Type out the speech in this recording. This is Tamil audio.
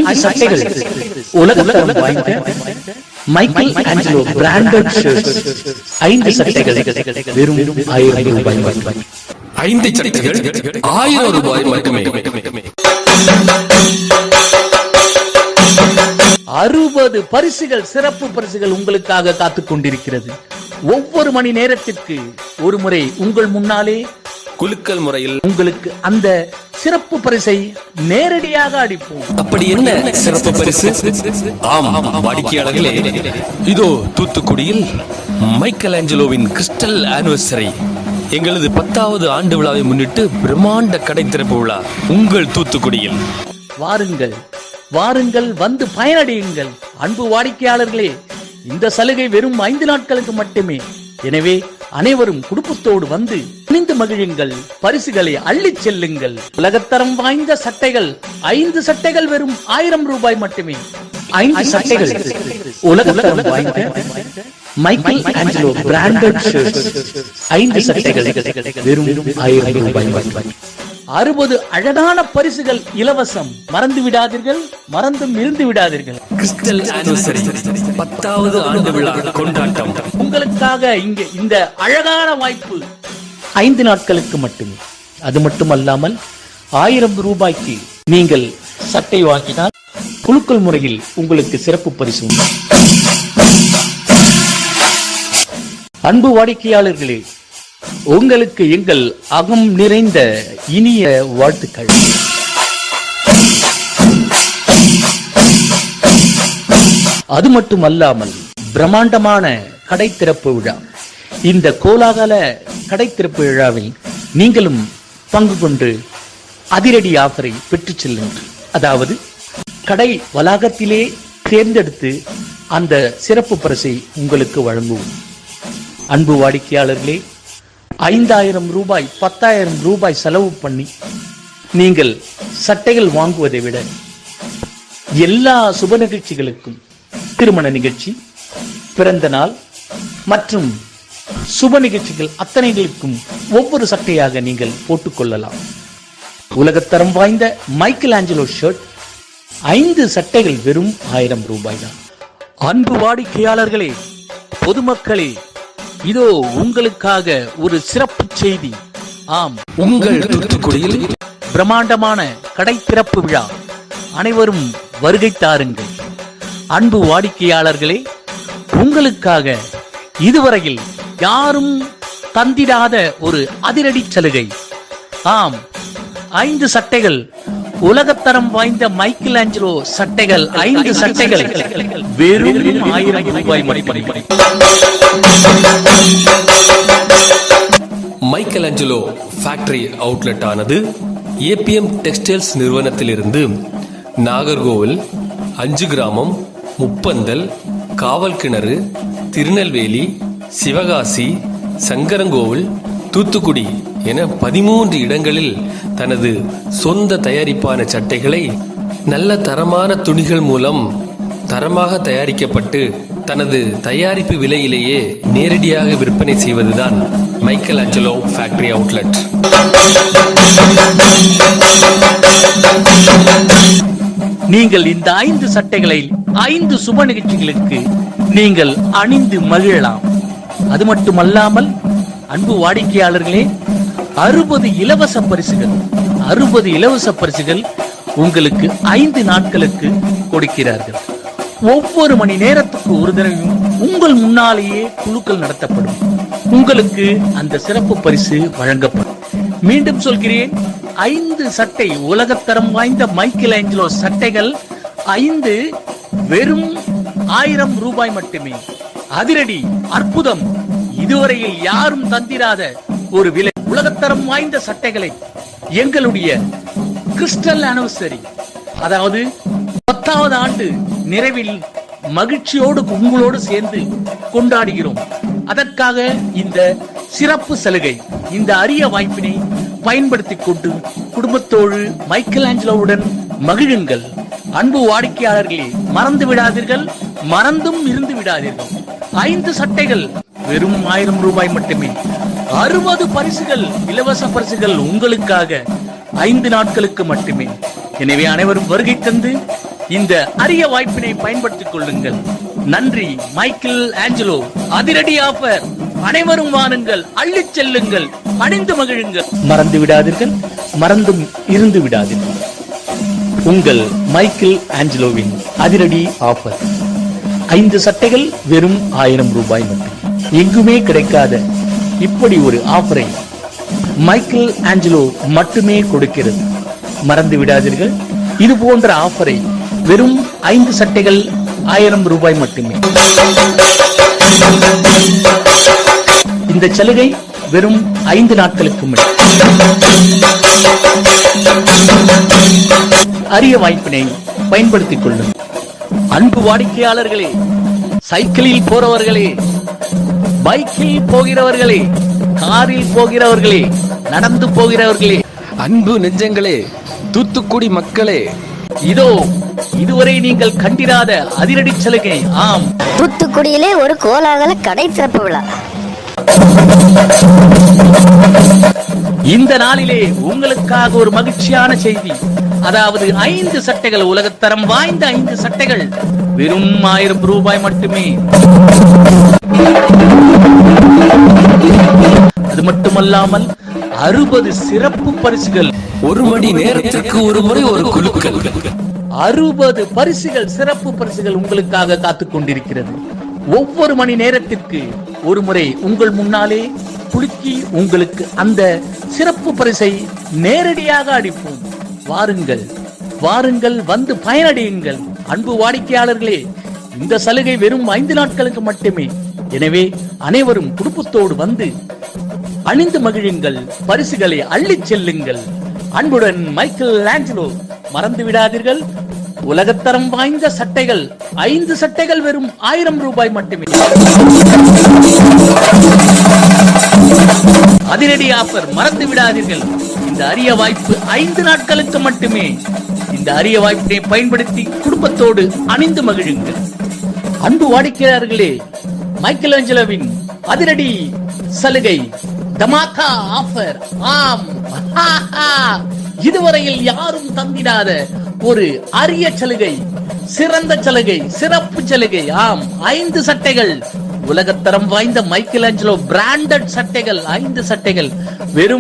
5 சட்டைகள் உலகத்தரம் வாய்ந்த மைக்கேல் ஆஞ்சலோ பிராண்டட் ஷர்ட்ஸ் 5 சட்டைகள் வெறும் 1000 ரூபாய் மட்டுமே. 5 சட்டைகள் 1000 ரூபாய் மட்டுமே. 60 பரிசுகள், சிறப்பு பரிசுகள் உங்களுக்காக காத்துக் கொண்டிருக்கிறது. ஒவ்வொரு மணி நேரத்திற்கு ஒரு முறை உங்கள் முன்னாலே குலுக்கல் முறையில் உங்களுக்கு அந்த சிறப்பு பரிசை நேரடியாக அளிப்போம். அப்படி என்ன சிறப்பு பரிசு? ஆம் வாடிக்கையாளர்களே, இதோ தூத்துக்குடியில் மைக்கேல் ஆஞ்சலோவின் கிறிஸ்டல் ஆனிவர்சரி, எங்களது 10வது ஆண்டு விழாவை முன்னிட்டு பிரம்மாண்ட கடை திறப்பு விழா உங்கள் தூத்துக்குடியில். வாருங்கள் வாருங்கள், வந்து பயனடையுங்கள். அன்பு வாடிக்கையாளர்களே, இந்த சலுகை வெறும் 5 நாட்களுக்கு மட்டுமே. எனவே அனைவரும் குடும்பத்தோடு வந்து இணைந்து மகிழுங்கள், பரிசுகளை அள்ளிச் செல்லுங்கள். உலகத்தரம் வாய்ந்த சட்டைகள் 5 சட்டைகள் வெறும் 1000 ரூபாய் மட்டுமே. 5 சட்டைகள் உலகத்தரம் வாய்ந்த மைக்கேல் ஆஞ்சலோ பிராண்டட் ஷர்ட்ஸ் 5 சட்டைகள் வெறும் 1000 ரூபாய் மட்டுமே. 60 அழகான பரிசுகள் இலவசம். மறந்து விடாதீர்கள், மறந்தும் இருந்து விடாதீர்கள். கிறிஸ்டல் ஆனிவர்சரி 10வது ஆண்டு விழா கொண்டாட்டம் உங்களுக்காக இங்கே இந்த அழகான வாய்ப்பு 5 நாட்களுக்கு மட்டுமே. அது மட்டுமல்லாமல் 1000 ரூபாய்க்கு நீங்கள் சட்டை வாங்கினால் குலுக்கல் முறையில் உங்களுக்கு சிறப்பு பரிசு உண்டு. அன்பு வாடிக்கையாளர்களே, உங்களுக்கு எங்கள் அகம் நிறைந்த இனிய வாழ்த்துக்கள். அது மட்டுமல்லாமல் பிரம்மாண்டமான கடை திறப்பு விழா, இந்த கோலாகல கடை திறப்பு விழாவில் நீங்களும் பங்கு கொண்டு அதிரடி ஆஃபரை பெற்றுச் செல்லுங்கள். அதாவது கடை வளாகத்திலே தேர்ந்தெடுத்து அந்த சிறப்பு பரிசை உங்களுக்கு வழங்குவோம். அன்பு வாடிக்கையாளர்களே, 5000 ரூபாய் 10,000 ரூபாய் செலவு பண்ணி நீங்கள் சட்டைகள் வாங்குவதை விட எல்லா சுப நிகழ்ச்சிகளுக்கும், திருமண நிகழ்ச்சி, பிறந்த நாள் மற்றும் சுப நிகழ்ச்சிகள் அத்தனைகளுக்கும் ஒவ்வொரு சட்டையாக நீங்கள் போட்டுக்கொள்ளலாம். உலகத்தரம் வாய்ந்த மைக்கேல் ஆஞ்சலோ ஷர்ட் 5 சட்டைகள் வெறும் 1000 ரூபாய் தான். அன்பு வாடிக்கையாளர்களே, பொதுமக்களே, இதோ உங்களுக்காக ஒரு சிறப்பு செய்தி. ஆம், உங்கள் தூத்துக்குடியில் பிரம்மாண்டமான கடை திறப்பு விழா. அனைவரும் வருகை தாருங்கள். அன்பு வாடிக்கையாளர்களே, உங்களுக்காக இதுவரையில் யாரும் தந்திடாத ஒரு அதிரடி சலுகை. ஆம், 5 சட்டைகள் உலகத்தரம் வாய்ந்த மைக்கேல் ஆஞ்சலோ சட்டைகள் 5 சட்டைகள் வெறும் 1000 ரூபாய் மட்டுமே. மைக்கேல் ஆஞ்சலோ ஃபேக்டரி அவுட்லெட் ஆனது ஏபிஎம் டெக்ஸ்டைல்ஸ் நிறுவனத்திலிருந்து நாகர்கோவில், 5 கிராமம், முப்பந்தல், காவல் கிணறு, திருநெல்வேலி, சிவகாசி, சங்கரங்கோவில், தூத்துக்குடி என 13 இடங்களில் தனது சொந்த தயாரிப்பான சட்டைகளை நல்ல தரமான துணிகள் மூலம் தரமாக தயாரிக்கப்பட்டு தனது தயாரிப்பு விலையிலேயே நேரடியாக விற்பனை செய்வதுதான் மைக்கேல் ஆஞ்சலோ ஃபேக்டரி அவுட்லெட். நீங்கள் இந்த 5 சட்டைகளை 5 சுப நிகழ்ச்சிகளுக்கு நீங்கள் அணிந்து மகிழலாம். அது மட்டுமல்லாமல் அன்பு வாடிக்கையாளர்களே, 60 இலவச பரிசுகள், 60 இலவச பரிசுகள் உங்களுக்கு 5 நாட்களுக்கு கொடுக்கிறார்கள். ஒவ்வொரு மணி நேரத்துக்கு ஒரு தடவையும் உங்கள் முன்னாலேயே குலுக்கல் நடத்தப்படும். உங்களுக்கு அந்த சிறப்பு பரிசு வழங்கப்படும். மீண்டும் சொல்கிறேன், 5 சட்டை உலகத்தரம் வாய்ந்த மைக்கேல் ஆஞ்சலோ சட்டைகள் 5 வெறும் 1000 ரூபாய் மட்டுமே. அதிரடி, அற்புதம், இதுவரையில் யாரும் தந்திராத ஒரு விலை. உலகத்தரம் வாய்ந்த சட்டைகளை எங்களுடைய கிறிஸ்டல் ஆனிவர்சரி, அதாவது 10வது ஆண்டு நிறைவில் மகிழ்ச்சியோடு உங்களோடு சேர்ந்து கொண்டாடுகிறோம். அதற்காக இந்த சிறப்பு சலுகை, இந்த அரிய வாய்ப்பினை பயன்படுத்திக் கொண்டு குடும்பத்தோடு மைக்கேல் ஆஞ்சலோவுடன் மகிழுங்கள். அன்பு வாடிக்கையாளர்களே, மறந்து விடாதீர்கள், மறந்தும் இருந்து விடாதீர்கள். 5 சட்டைகள் வெறும் 1000 ரூபாய் மட்டுமே. 60 பரிசுகள், இலவச பரிசுகள் உங்களுக்காக 5 நாட்களுக்கு மட்டுமே. எனவே அனைவரும் வருகை தந்து இந்த அரிய வாய்ப்பினை பயன்படுத்திக் கொள்ளுங்கள். நன்றி. மைக்கேல் ஆஞ்சலோ அதிரடி ஆஃபர். அனைவரும் வாருங்கள், அள்ளிச் செல்லுங்கள், அணிந்து மகிழுங்கள். மறந்து விடாதீர்கள், மறந்தும் இருந்து விடாதீர்கள். உங்கள் மைக்கேல் ஆஞ்சலோவின் அதிரடி ஆஃபர். 5 சட்டைகள் வெறும் 1000 ரூபாய் மட்டும். எங்குமே கிடைக்காத இப்படி ஒரு ஆஃபரை மைக்கேல் ஆஞ்சலோ மட்டுமே கொடுக்கிறது. மறந்து விடாதீர்கள். இது போன்ற ஆஃபரை வெறும் 5 சட்டைகள் 1000 ரூபாய் மட்டுமே. இந்த சலுகை வெறும் 5 நாட்களுக்கு மட்டும். அரிய வாய்ப்பினை பயன்படுத்திக் கொள்ளுங்கள். அன்பு வாடிக்கையாளர்களே, சைக்கிளில் போறவர்களே, பைக்கில் போகிறவர்களே, காரில் போகிறவர்களே, நடந்து போகிறவர்களே, அன்பு நெஞ்சங்களே, தூத்துக்குடி மக்களே, இதோ இதுவரை நீங்கள் கண்டிராத அதிரடி சலுகை. ஆம், தூத்துக்குடியிலே ஒரு கோலாகல கடை திறப்பு விழா. இந்த நாளிலே உங்களுக்காக ஒரு மகிழ்ச்சியான செய்தி. அதாவது 5 சட்டைகள், உலகத்தரம் வாய்ந்த 5 சட்டைகள் வெறும் 1000 ரூபாய் மட்டுமே. அது மட்டுமல்லாமல் 60 சிறப்பு பரிசுகள். 1 மணி நேரத்திற்கு ஒரு முறை ஒரு குலுக்கல். 60 பரிசுகள், சிறப்பு பரிசுகள் உங்களுக்காக காத்துக் கொண்டிருக்கிறது. ஒவ்வொரு மணி நேரத்திற்கு ஒரு முறை உங்கள் முன்னாலே குலுக்கி உங்களுக்கு அந்த சிறப்பு பரிசை நேரடியாக அளிப்போம். வாருங்கள், வாருங்கள், வந்து பயனடையுங்கள். அன்பு வாடிக்கையாளர்களே, இந்த சலுகை வெறும் 5 நாட்களுக்கு மட்டுமே. எனவே அனைவரும் குடும்பத்தோடு வந்து அணிந்து மகிழுங்கள், பரிசுகளை அள்ளிச் செல்லுங்கள். அன்புடன் மைக்கேல் ஆஞ்சலோ. மறந்து விடாதீர்கள், உலகத்தரம் வாய்ந்த சட்டைகள் 5 சட்டைகள் வெறும் 1000 ரூபாய் மட்டுமே. அதிரடி ஆஃபர். மறந்து விடாதீர்கள். இந்த அரிய வாய்ப்பு 5 நாட்களுக்கு மட்டுமே. இந்த அரிய வாய்ப்பினை பயன்படுத்தி குடும்பத்தோடு அணிந்து மகிழுங்கள். அன்பு வாடிக்கையாளர்களே, மைக்கேல் ஆஞ்சலோவின் அதிரடி சலுகை தமாகா ஆஃபர். ஆம், இதுவரையில் யாரும் தந்திடாத ஒரு அரிய சலுகை, சிறந்த சலுகை, சிறப்பு சலுகை. ஆம், 5 சட்டைகள், உலகத்தரம் வாய்ந்த மைக்கேல் ஆஞ்சலோ பிராண்டட் சட்டைகள் 5 சட்டைகள் வெறும்